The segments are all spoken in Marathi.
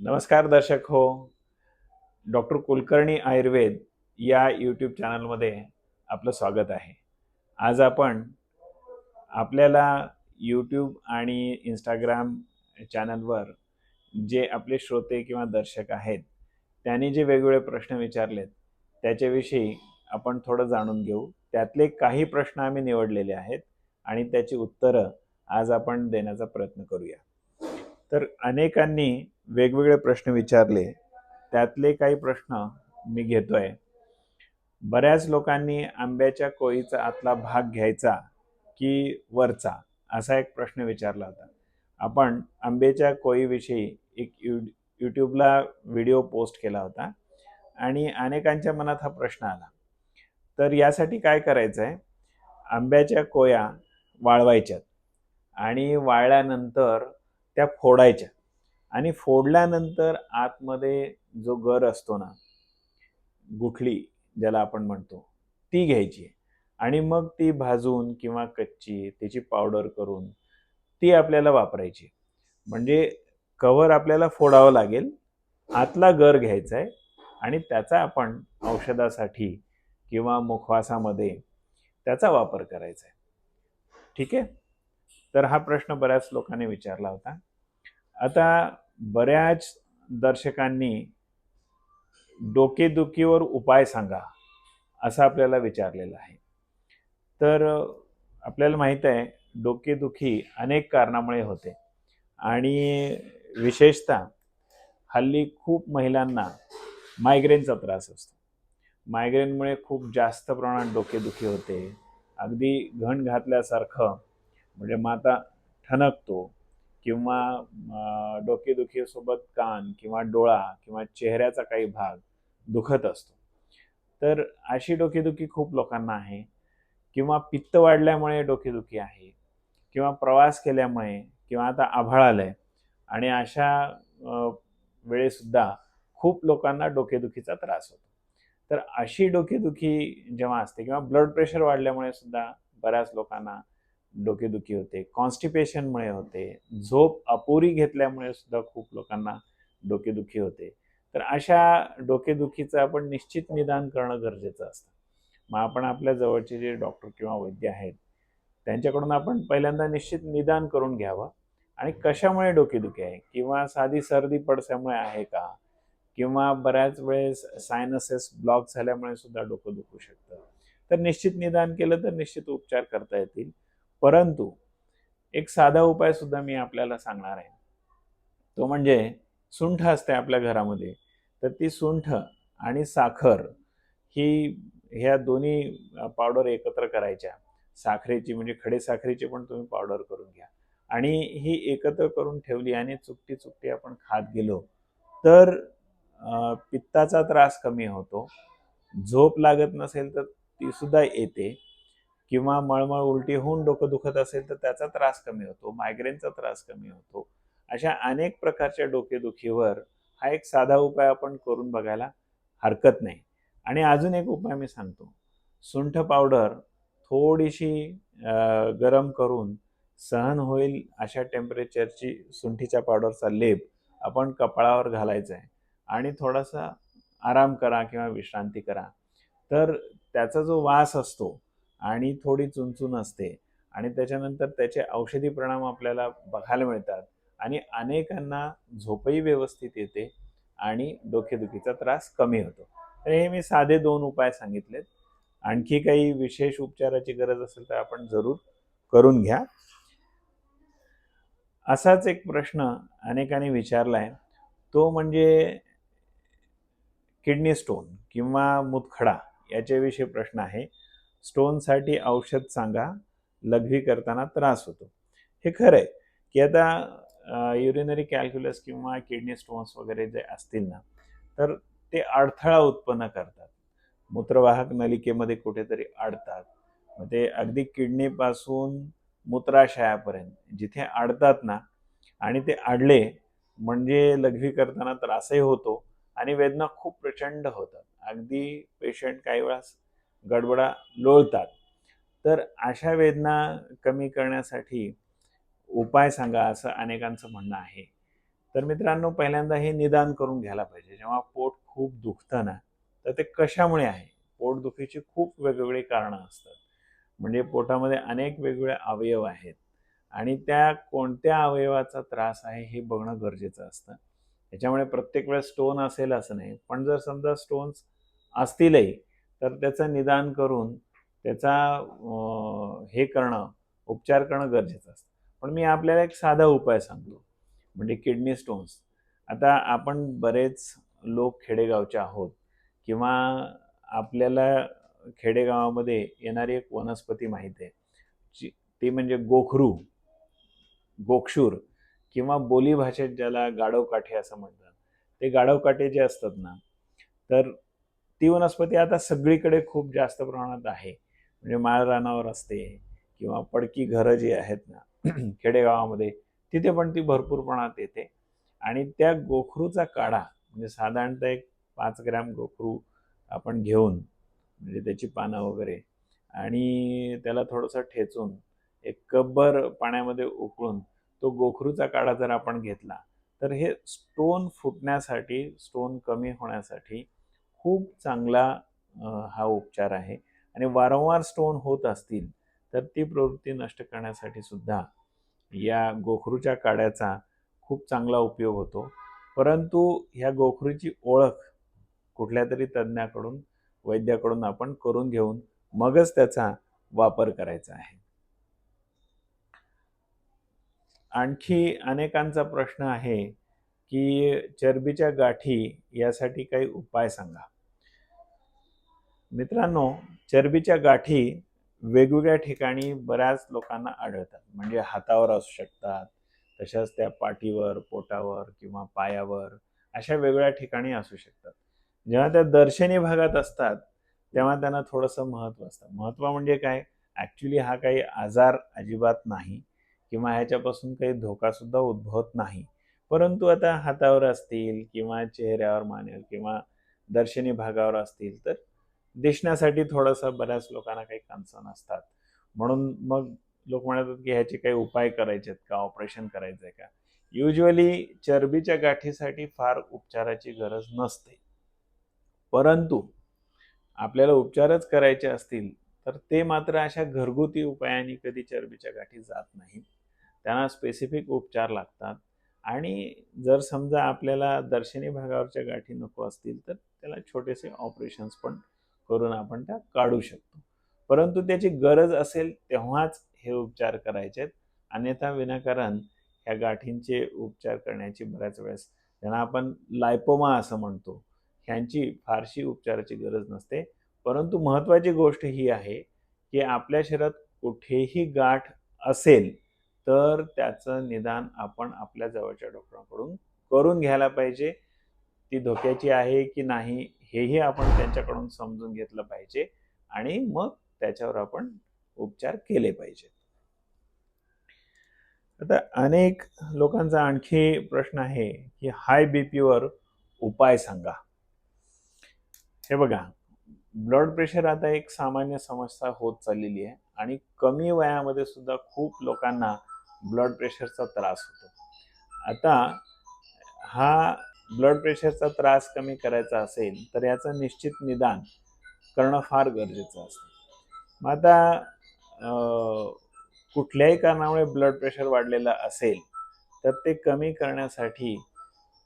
नमस्कार दर्शक हो. डॉक्टर कुलकर्णी आयुर्वेद या यूट्यूब चॅनलमध्ये आपलं स्वागत आहे. आज आपण आपल्याला यूट्यूब आणि इंस्टाग्राम चॅनलवर जे आपले श्रोते किंवा दर्शक आहेत त्यांनी जे वेगवेगळे प्रश्न विचारलेत त्याच्याविषयी आपण थोडं जाणून घेऊ. त्यातले काही प्रश्न आम्ही निवडलेले आहेत आणि त्याची उत्तरं आज आपण देण्याचा प्रयत्न करूया. तर अनेकांनी वेगवेगळे प्रश्न विचारले, त्यातले काही प्रश्न मी घेतोय. बऱ्याच लोकांनी आंब्याच्या कोळीचा आतला भाग घ्यायचा की वरचा, असा एक प्रश्न विचारला होता. आपण आंब्याच्या कोळीविषयी एक यूट्यूबला व्हिडिओ पोस्ट केला होता आणि अनेकांच्या मनात हा प्रश्न आला. तर यासाठी काय करायचं आहे, आंब्याच्या कोया वाळवायच्यात आणि वाळल्यानंतर त्या फोडायच्या आणि फोडल्यानंतर आतमध्ये जो गर असतो ना, गुठली ज्याला आपण म्हणतो, ती घ्यायची आणि मग ती भाजून किंवा कच्ची त्याची पावडर करून ती आपल्याला वापरायची. म्हणजे कव्हर आपल्याला फोडावं लागेल, आतला गर घ्यायचा आहे आणि त्याचा आपण औषधासाठी किंवा मुखवासामध्ये त्याचा वापर करायचा आहे. ठीक आहे. तर हा प्रश्न बऱ्याच लोकांनी विचारला होता. आता बऱ्याच दर्शकांनी डोकेदुखीवर उपाय सांगा असं आपल्याला विचारलेलं आहे. तर आपल्याला माहित आहे डोकेदुखी अनेक कारणामुळे होते आणि विशेषतः हल्ली खूप महिलांना मायग्रेनचा त्रास असतो. मायग्रेनमुळे खूप जास्त प्रमाणात डोकेदुखी होते. अगदी घण घातल्यासारखं, म्हणजे माता ठणकतो किंवा डोकेदुखीसोबत कान किंवा डोळा किंवा चेहऱ्याचा काही भाग दुखत असतो. तर अशी डोकेदुखी खूप लोकांना आहे. किंवा पित्त वाढल्यामुळे डोकेदुखी आहे किंवा प्रवास केल्यामुळे किंवा आता आभाळ आलंय आणि अशा वेळेसुद्धा खूप लोकांना डोकेदुखीचा त्रास होतो. तर अशी डोकेदुखी जेव्हा असते किंवा ब्लड प्रेशर वाढल्यामुळे सुद्धा बऱ्याच लोकांना डोकेदुखी होते, कॉन्स्टिपेशनमुळे होते, झोप अपुरी घेतल्यामुळे सुद्धा खूप लोकांना डोकेदुखी होते. तर अशा डोकेदुखीचं आपण निश्चित निदान करणं गरजेचं असतं. मग आपण आपल्या जवळचे जे डॉक्टर किंवा वैद्य आहेत त्यांच्याकडून आपण पहिल्यांदा निश्चित निदान करून घ्यावं आणि कशामुळे डोकेदुखी आहे किंवा साधी सर्दी पडल्यामुळे आहे का, किंवा बऱ्याच वेळेस सायनसेस ब्लॉक झाल्यामुळे सुद्धा डोकं दुखू शकतं. तर निश्चित निदान केलं तर निश्चित उपचार करता येतील. परंतु एक साधा उपाय सुद्धा मी आपल्याला सांगणार आहे. तो म्हणजे सुंठ असते आपल्या घरामध्ये, तर ती सुंठ आणि साखर ही ह्या दोन्ही पावडर एकत्र करायच्या. साखरेची म्हणजे खडे साखरेची पण तुम्ही पावडर करून घ्या आणि ही एकत्र करून ठेवली आणि चुकटी चुकटी आपण खात गेलो तर पित्ताचा त्रास कमी होतो. झोप लागत नसेल तर ती सुद्धा येते किंवा मळमळ उलटी होऊन डोकं दुखत असेल तर त्याचा त्रास कमी होतो, मायग्रेनचा त्रास कमी होतो. अशा अनेक प्रकारच्या डोकेदुखीवर हा एक साधा उपाय आपण करून बघायला हरकत नाही. आणि अजून एक उपाय मी सांगतो. सुंठ पावडर थोडीशी गरम करून सहन होईल अशा टेम्परेचरची सुंठीच्या पावडरचा लेप आपण कपाळावर घालायचा आहे आणि थोडासा आराम करा किंवा विश्रांती करा. तर त्याचा जो वास असतो आणि थोडी चुणचुण असते आणि त्याच्यानंतर त्याचे औषधी परिणाम आपल्याला बघायला मिळतात आणि अनेकांना झोपही व्यवस्थित येते आणि डोकेदुखीचा त्रास कमी होतो. तर हे मी साधे 2 उपाय सांगितलेत. आणखी काही विशेष उपचाराची गरज असेल तर आपण जरूर करून घ्या. असाच एक प्रश्न अनेकांनी विचारलाय, तो म्हणजे किडनी स्टोन किंवा मूतखडा याच्याविषयी प्रश्न आहे. स्टोनसाठी औषध सांगा, लघवी करताना त्रास होतो. हे खरं आहे की आता युरिनरी कॅल्क्युलस किंवा किडनी स्टोन्स वगैरे जे असतील ना, तर ते अडथळा उत्पन्न करतात. मूत्रवाहक नलिकेमध्ये कुठेतरी अडतात. मग ते अगदी किडनीपासून मूत्राशयापर्यंत जिथे अडतात ना, आणि ते अडले म्हणजे लघवी करताना त्रासही होतो आणि वेदना खूप प्रचंड होतात. अगदी पेशंट काही वेळास गडबडा लोळतात. तर अशा वेदना कमी करण्यासाठी उपाय सांगा असं अनेकांचं म्हणणं आहे. तर मित्रांनो, पहिल्यांदा हे निदान करून घ्यायला पाहिजे. जेव्हा पोट खूप दुखतं ना, तर ते कशामुळे आहे? पोटदुखीची खूप वेगवेगळी कारणं असतात. म्हणजे पोटामध्ये अनेक वेगवेगळे अवयव आहेत आणि त्या कोणत्या अवयवाचा त्रास आहे हे बघणं गरजेचं असतं. त्याच्यामुळे प्रत्येक वेळेस स्टोन असेल असं नाही. पण जर समजा स्टोन्स असतीलही, तर त्याचं निदान करून त्याचा हे करणं, उपचार करणं गरजेचं असतं. पण मी आपल्याला एक साधा उपाय सांगतो. म्हणजे किडनी स्टोन्स. आता आपण बरेच लोक खेडेगावचे आहोत किंवा आपल्याला खेडेगावामध्ये येणारी एक वनस्पती माहीत आहे. ती म्हणजे गोखरू, गोक्षूर किंवा बोलीभाषेत ज्याला गाढवकाठी असं म्हणतात. ते गाढवकाठी जे असतात ना, तर ती वनस्पती आता सगळीकडे खूप जास्त प्रमाणात आहे. म्हणजे माळरानावर असते किंवा पडकी घरं जी आहेत ना खेडेगावामध्ये, तिथे पण ती भरपूर प्रमाणात येते. आणि त्या गोखरूचा काढा म्हणजे साधारणतः एक 5 ग्रॅम गोखरू आपण घेऊन, म्हणजे त्याची पानं वगैरे, आणि त्याला थोडंसं ठेचून एक कपभर पाण्यामध्ये उकळून तो गोखरूचा काढा जर आपण घेतला, तर हे स्टोन फुटण्यासाठी, स्टोन कमी होण्यासाठी खूप चांगला हा उपचार आहे. आणि वारंवार स्टोन होत असतील तर ती प्रवृत्ती नष्ट करण्यासाठी सुद्धा या गोखरूच्या काड्याचा खूप चांगला उपयोग होतो. परंतु ह्या गोखरूची ओळख कुठल्या तरी तज्ज्ञाकडून, वैद्याकडून आपण करून घेऊन मगच त्याचा वापर करायचा आहे. आणखी अनेकांचा प्रश्न आहे की चरबीच्या गाठी यासाठी काही उपाय सांगा. मित्रांनो, चरबीच्या गाठी वेगवेगळ्या ठिकाणी बऱ्याच लोकांना आढळतात. म्हणजे हातावर असू शकतात, तशाच त्या पाठीवर, पोटावर किंवा पायावर, अशा वेगवेगळ्या ठिकाणी असू शकतात. जेव्हा त्या दर्शनी भागात असतात, तेव्हा त्यांना थोडंसं महत्त्व असतं. महत्त्व म्हणजे काय? ॲक्च्युली हा काही आजार अजिबात नाही किंवा ह्याच्यापासून काही धोकासुद्धा उद्भवत नाही. परंतु आता हातावर असतील किंवा चेहऱ्यावर, मानेवर किंवा दर्शनी भागावर असतील, तर दिसण्यासाठी थोडंसं बऱ्याच लोकांना काही कन्सर्न असतात. म्हणून मग लोक म्हणतात की ह्याचे काही उपाय करायचे आहेत का, ऑपरेशन करायचं आहे का. युजली चरबीच्या गाठीसाठी फार उपचाराची गरज नसते. परंतु आपल्याला उपचारच करायचे असतील तर ते मात्र अशा घरगुती उपायांनी कधी चरबीच्या गाठी जात नाहीत. त्यांना स्पेसिफिक उपचार लागतात. आणि जर समजा आपल्याला दर्शनी भागावरच्या गाठी नको असतील तर त्याला छोटेसे ऑपरेशन्स पण करून आपण त्या काढू शकतो. परंतु त्याची गरज असेल तेव्हाच हे उपचार करायचे आहेत. अन्यथा विनाकारण ह्या गाठींचे उपचार करण्याची बऱ्याच वेळेस, त्यांना आपण लायपोमा असं म्हणतो, ह्यांची फारशी उपचाराची गरज नसते. परंतु महत्त्वाची गोष्ट ही आहे की आपल्या शरीरात कुठेही गाठ असेल तर त्याचं निदान आपण आपल्या जवळच्या डॉक्टरांकडून करून घ्यायला पाहिजे. ती धोक्याची आहे की नाही हेही आपण त्यांच्याकडून समजून घेतलं पाहिजे आणि मग त्याच्यावर आपण उपचार केले पाहिजे. आता अनेक लोकांचा आणखी प्रश्न आहे की हाय बीपीवर उपाय सांगा. हे बघा, ब्लड प्रेशर आता एक सामान्य समस्या होत चाललेली आहे आणि कमी वयामध्ये सुद्धा खूप लोकांना ब्लड प्रेशरचा त्रास होतो. आता हा ब्लड प्रेशरचा त्रास कमी करायचा असेल तर याचं निश्चित निदान करणं फार गरजेचं असतं. मग आता कुठल्याही कारणामुळे ब्लड प्रेशर वाढलेलं असेल तर ते कमी करण्यासाठी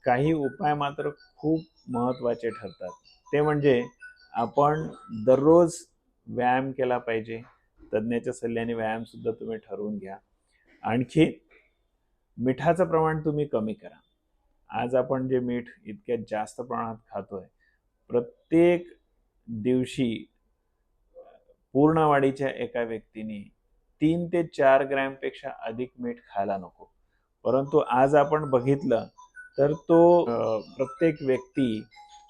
काही उपाय मात्र खूप महत्त्वाचे ठरतात. ते म्हणजे आपण दररोज व्यायाम केला पाहिजे. तज्ज्ञाच्या सल्ल्याने व्यायामसुद्धा तुम्ही ठरवून घ्या. आणखी मिठाचं प्रमाण तुम्ही कमी करा. आज आपण जे मीठ इतक्या जास्त प्रमाणात खातोय, प्रत्येक दिवशी पूर्ण वाढीच्या एका व्यक्तीने 3 ते 4 ग्रॅमपेक्षा अधिक मीठ खायला नको. परंतु आज आपण बघितलं तर तो प्रत्येक व्यक्ती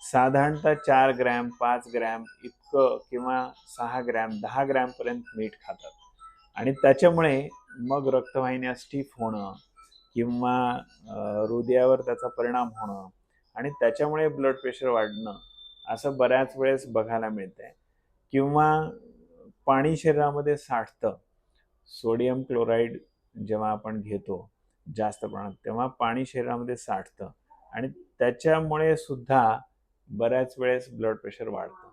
साधारणतः 4 ग्रॅम, 5 ग्रॅम इतकं किंवा 6 ग्रॅम, 10 ग्रॅमपर्यंत मीठ खातात. आणि त्याच्यामुळे मग रक्तवाहिन्या स्टिफ होणं किंवा हृदयावर त्याचा परिणाम होणं आणि त्याच्यामुळे ब्लड प्रेशर वाढणं असं बऱ्याच वेळेस बघायला मिळतंय. किंवा पाणी शरीरामध्ये साठतं. सोडियम क्लोराईड जेव्हा आपण घेतो, जास्त प्रमाणात, तेव्हा पाणी शरीरामध्ये साठतं आणि त्याच्यामुळे सुद्धा बऱ्याच वेळेस ब्लड प्रेशर वाढतं.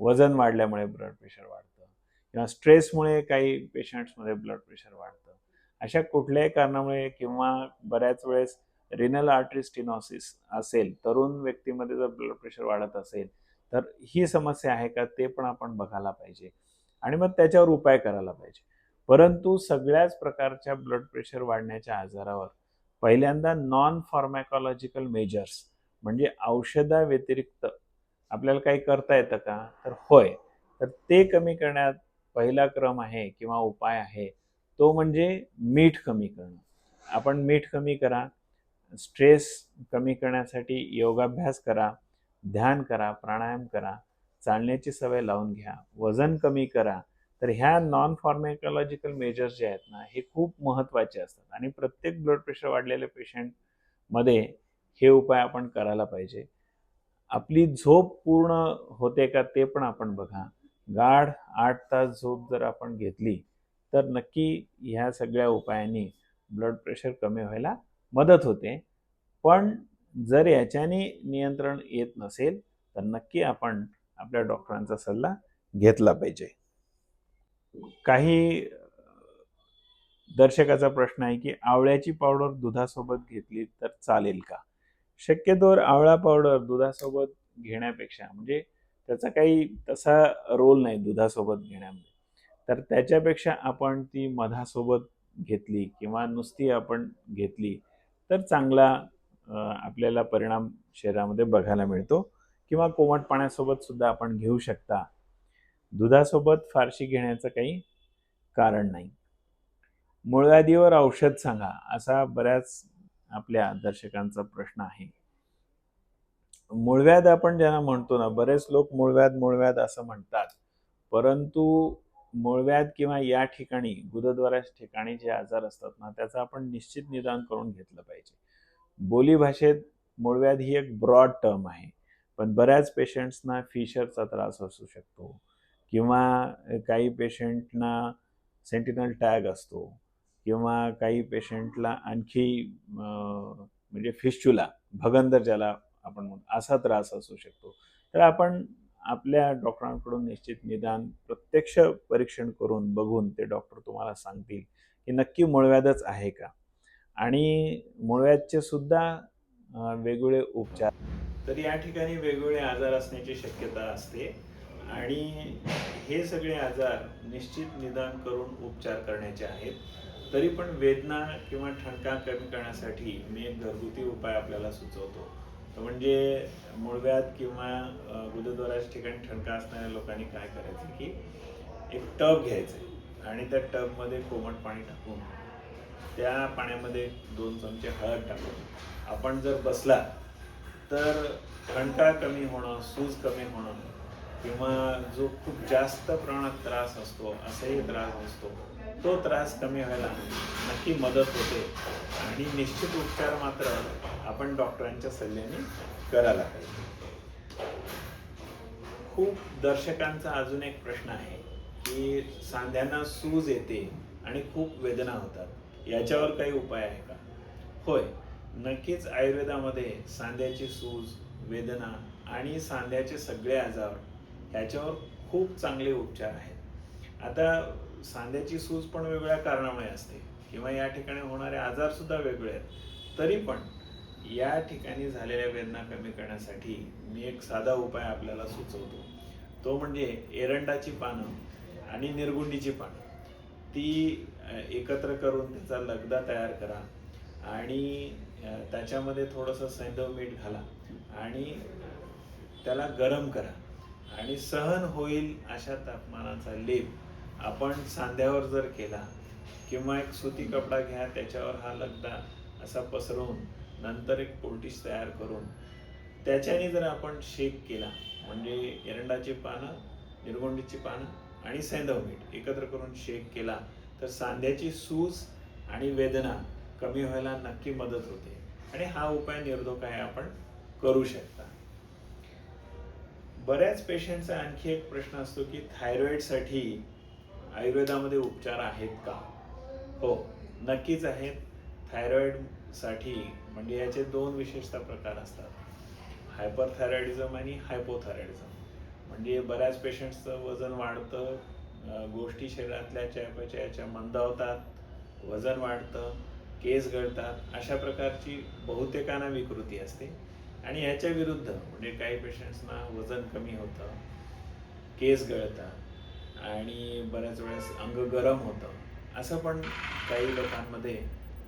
वजन वाढल्यामुळे ब्लड प्रेशर वाढतं किंवा स्ट्रेसमुळे काही पेशंट्समध्ये ब्लड प्रेशर वाढतं. अशा कुठल्याही कारणामुळे किंवा बऱ्याच वेळेस रिनल आर्टरी स्टेनोसिस असेल, तरुण व्यक्तीमध्ये जर ब्लड प्रेशर वाढत असेल, तर ही समस्या आहे का ते पण आपण बघायला पाहिजे आणि मग त्याच्यावर उपाय करायला पाहिजे. परंतु सगळ्याच प्रकारच्या ब्लड प्रेशर वाढण्याच्या आजारावर पहिल्यांदा नॉन फार्मॅकॉलॉजिकल मेजर्स म्हणजे औषधाव्यतिरिक्त आपल्याला काही करता येतं का? तर होय. तर ते कमी करण्यात पहिला क्रम आहे किंवा उपाय आहे, तो म्हणजे मीठ कमी करणं. आपण मीठ कमी करा, स्ट्रेस कमी करण्यासाठी योगाभ्यास करा, ध्यान करा, प्राणायाम करा, चालण्याची सवय लावून घ्या, वजन कमी करा. तर ह्या नॉन फार्माकोलॉजिकल मेजर्स जे आहेत ना, हे खूप महत्त्वाचे असतात आणि प्रत्येक ब्लड प्रेशर वाढलेल्या पेशंटमध्ये हे उपाय आपण करायला पाहिजे. आपली झोप पूर्ण होते का ते पण आपण बघा. गाढ 8 तास झोप जर आपण घेतली, तर नक्की ह्या सगळ्या उपायांनी ब्लड प्रेशर कमी व्हायला मदत होते. पण जर याच्याने नियंत्रण येत नसेल, तर नक्की आपण आपल्या डॉक्टरांचा सल्ला घेतला पाहिजे. काही दर्शकाचा प्रश्न आहे, की आवळ्याची पावडर दुधासोबत घेतली तर चालेल का? शक्यतोवर आवळा पावडर दुधासोबत घेण्यापेक्षा म्हणजे त्याचा काही तसा रोल नाही दुधासोबत घेण्यामध्ये. तर त्याच्यापेक्षा आपण ती मधासोबत घेतली किंवा नुसती आपण घेतली तर चांगला आपल्याला परिणाम शरीरामध्ये बघायला मिळतो किंवा कोमट पाण्यासोबत सुद्धा आपण घेऊ शकता. दुधासोबत फारशी घेण्याचं काही कारण नाही. मूळव्याधीवर औषध सांगा, असा बऱ्याच आपल्या दर्शकांचा प्रश्न आहे. मूळव्याध आपण ज्यांना म्हणतो ना, बरेच लोक मूळव्याध असं म्हणतात. परंतु मूळव्याध किंवा या ठिकाणी गुदद्वाराच्या ठिकाणी जे आजार असतात ना, त्याचं आपण निश्चित निदान करून घेतलं पाहिजे. बोलीभाषेत मूळव्याध ही एक ब्रॉड टर्म आहे. पण बऱ्याच पेशंट्सना फिशरचा त्रास असू शकतो किंवा काही पेशंटना सेंटिनल टॅग असतो किंवा काही पेशंटला आणखी म्हणजे फिस्चुला, भगंदर ज्याला आपण म्हणतो, असा त्रास असू शकतो. तर आपण आपल्या डॉक्टरांकडून निश्चित निदान प्रत्यक्ष परीक्षण करून बघून ते डॉक्टर तुम्हाला सांगतील की नक्की मूळव्याधच आहे का आणि मूळव्याधचे सुद्धा वेगवेगळे उपचार. तर या ठिकाणी वेगवेगळे आजार असण्याची शक्यता असते आणि हे सगळे आजार निश्चित निदान करून उपचार करण्याचे आहेत. तरी पण वेदना किंवा ठणका कमी करण्यासाठी मी एक घरगुती उपाय आपल्याला सुचवतो. तो म्हणजे मूळव्याध किंवा गुदद्वाराच्या ठिकाणी ठणका असणाऱ्या लोकांनी काय करायचं की एक टब घ्यायचं आणि त्या टबमध्ये कोमट पाणी टाकून त्या पाण्यामध्ये 2 चमचे हळद टाकून आपण जर बसला तर ठणका कमी होणं, सूज कमी होणं किंवा जो खूप जास्त प्रमाणात त्रास असतो, असाही त्रास असतो, तो त्रास कमी व्हायला नक्की मदत होते आणि निश्चित उपचार मात्र आपण डॉक्टरांच्या सल्ल्याने करायला पाहिजे. खूप दर्शकांचा अजून एक प्रश्न आहे की सांध्यांना सूज येते आणि खूप वेदना होतात, याच्यावर काही उपाय आहे का? होय, नक्कीच आयुर्वेदामध्ये सांध्याची सूज, वेदना आणि सांध्याचे सगळे आजार ह्याच्यावर खूप चांगले उपचार आहेत. आता सांध्याची सूज पण वेगवेगळ्या कारणामुळे असते किंवा या ठिकाणी होणारे आजार सुद्धा वेगळे आहेत. तरी पण या ठिकाणी झालेल्या वेदना कमी करण्यासाठी मी एक साधा उपाय आपल्याला सुचवतो. तो म्हणजे एरंडाची पानं आणि निरगुंडीची पानं ती एकत्र करून त्याचा लगदा तयार करा आणि त्याच्यामध्ये थोडंसं सैंधव मीठ घाला आणि त्याला गरम करा आणि सहन होईल अशा तापमानाचा लेप आपण सांध्यावर जर केला किंवा एक सुती कपडा घ्या, त्याच्यावर हा लगदा असा पसरवून नंतर एक पोल्टिश तयार करून त्याच्याने जर आपण शेक केला, म्हणजे एरंडाची पानं, निरगुंडीची पानं आणि सैंधव मीठ एकत्र करून शेक केला, तर सांध्याची सूज आणि वेदना कमी व्हायला नक्की मदत होते आणि हा उपाय निर्धोक आहे, आपण करू शकता. बऱ्याच पेशंटचा आणखी एक प्रश्न असतो की थायरॉइडसाठी आयुर्वेदामध्ये उपचार आहेत का? हो, नक्कीच आहेत. थायरॉइडसाठी म्हणजे याचे दोन विशेषतः प्रकार असतात, हायपरथायरॉइडिझम आणि हायपोथायरॉइडिझम. म्हणजे बऱ्याच पेशंट्सचं वजन वाढतं, गोष्टी शरीरातल्या चयापचयाच्या मंदावतात, वजन वाढतं, केस गळतात, अशा प्रकारची बहुतेकांना विकृती असते. आणि ह्याच्या विरुद्ध म्हणजे काही पेशंट्सना वजन कमी होतं, केस गळतात आणि बऱ्याच वेळेस अंग गरम होतं, असं पण काही लोकांमध्ये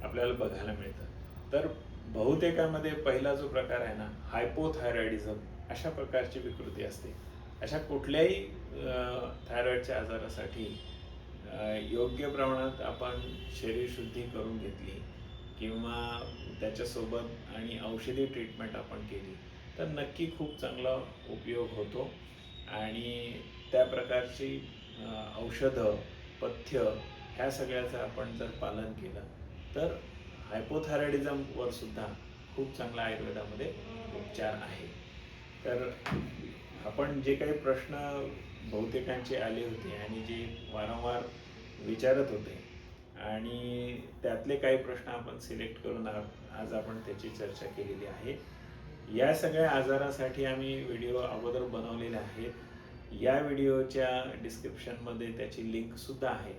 आपल्याला बघायला मिळतं. तर बहुतेकामध्ये पहिला जो प्रकार आहे ना, हायपोथायरॉइडिझम, अशा प्रकारची विकृती असते. अशा कुठल्याही थायरॉइडच्या आजारासाठी योग्य प्रमाणात आपण शरीरशुद्धी करून घेतली किंवा त्याच्यासोबत आणि औषधी ट्रीटमेंट आपण केली तर नक्की खूप चांगला उपयोग होतो. आणि त्या प्रकारची औषधं, पथ्य ह्या सगळ्याचं आपण जर पालन केलं तर हायपोथायरॉइडिझमवर सुद्धा खूप चांगला आयुर्वेदामध्ये उपचार आहे. तर आपण जे काही प्रश्न बहुतेकांचे आले होते आणि जे वारंवार विचारत होते आणि त्यातले काही प्रश्न आपण सिलेक्ट करून आज आपण त्याची चर्चा केलेली आहे. या सगळ्या आजारासाठी आम्ही व्हिडिओ अगोदर बनवलेले आहेत. या व्हिडिओच्या डिस्क्रिप्शनमध्ये त्याची लिंकसुद्धा आहे.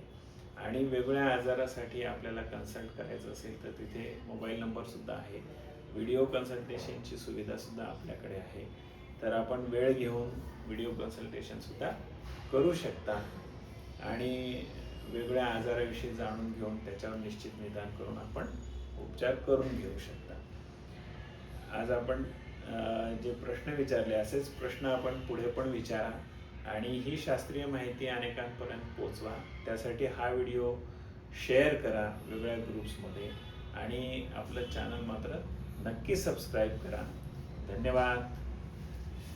आणि वेगवेगळ्या आजारासाठी आपल्याला कन्सल्ट करायचं असेल तर तिथे मोबाईल नंबरसुद्धा आहे. व्हिडिओ कन्सल्टेशनची सुविधासुद्धा आपल्याकडे आहे. तर आपण वेळ घेऊन व्हिडिओ कन्सल्टेशनसुद्धा करू शकता आणि वेगवेगळ्या आजाराविषयी जाणून घेऊन त्याच्यावर निश्चित निदान करून आपण उपचार करून घेऊ शकता. आज आपण जे प्रश्न विचारले असेच प्रश्न आपण पुढे पण विचारा आणि ही शास्त्रीय माहिती अनेकांपर्यंत पोचवा. त्यासाठी हा व्हिडिओ शेअर करा वेगवेगळ्या ग्रुप्समध्ये आणि आपलं चॅनल मात्र नक्की सबस्क्राईब करा. धन्यवाद.